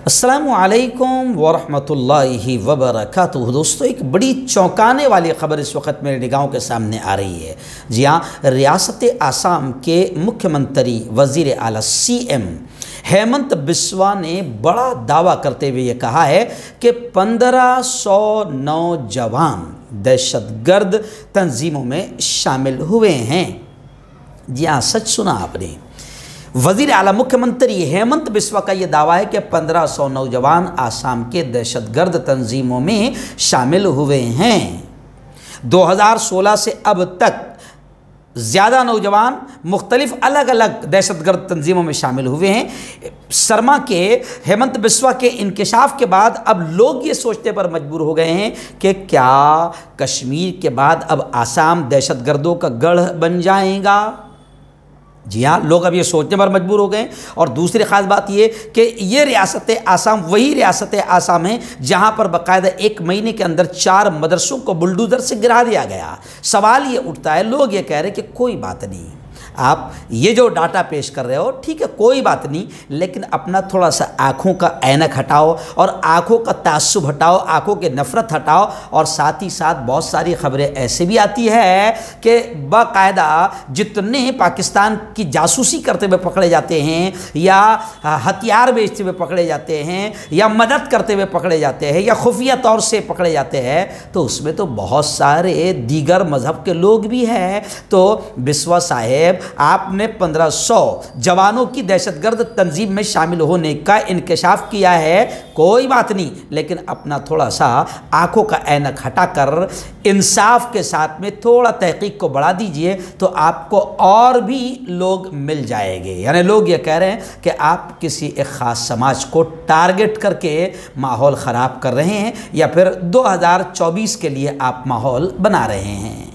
अस्सलामुअलैकुम वरहमतुल्लाहि वबरकातुहू। दोस्तों, एक बड़ी चौंकाने वाली ख़बर इस वक्त मेरे निगाहों के सामने आ रही है। जी हाँ, रियासत आसाम के मुख्यमंत्री वज़ीर आला CM हेमंत बिस्वा ने बड़ा दावा करते हुए ये कहा है कि 1500 नौजवान दहशतगर्द तंजीमों में शामिल हुए हैं। जी हाँ, सच सुना आपने। वज़ीर आला मुख्यमंत्री हेमंत बिस्वा का ये दावा है कि 1500 नौजवान आसाम के दहशतगर्द तंजीमों में शामिल हुए हैं। 2016 से अब तक ज़्यादा नौजवान मुख्तलिफ अलग अलग दहशतगर्द तंजीमों में शामिल हुए हैं। शर्मा के हेमंत बिस्वा के इंकशाफ के बाद अब लोग ये सोचने पर मजबूर हो गए हैं कि क्या कश्मीर के बाद अब आसाम दहशतगर्दों का गढ़ बन जाएगा। जी हाँ, लोग अब ये सोचने पर मजबूर हो गए। और दूसरी ख़ास बात ये कि ये रियासत आसाम वही रियासत आसाम है जहाँ पर बाकायदा 1 महीने के अंदर 4 मदरसों को बुलडोज़र से गिरा दिया गया। सवाल ये उठता है, लोग ये कह रहे हैं कि कोई बात नहीं, आप ये जो डाटा पेश कर रहे हो ठीक है, कोई बात नहीं, लेकिन अपना थोड़ा सा आँखों का ऐनक हटाओ और आँखों का तासुब हटाओ, आँखों के नफ़रत हटाओ। और साथ ही साथ बहुत सारी ख़बरें ऐसे भी आती है कि बाकायदा जितने पाकिस्तान की जासूसी करते हुए पकड़े जाते हैं या हथियार बेचते हुए पकड़े जाते हैं या मदद करते हुए पकड़े जाते हैं या खुफिया तौर से पकड़े जाते हैं, तो उसमें तो बहुत सारे दीगर मज़हब के लोग भी हैं। तो बिस्वा साहेब, आपने 1500 जवानों की दहशतगर्द तंजीम में शामिल होने का इंकशाफ किया है, कोई बात नहीं, लेकिन अपना थोड़ा सा आंखों का ऐनक हटाकर इंसाफ के साथ में थोड़ा तहकीक को बढ़ा दीजिए तो आपको और भी लोग मिल जाएंगे। यानी लोग ये कह रहे हैं कि आप किसी एक ख़ास समाज को टारगेट करके माहौल ख़राब कर रहे हैं या फिर 2024 के लिए आप माहौल बना रहे हैं।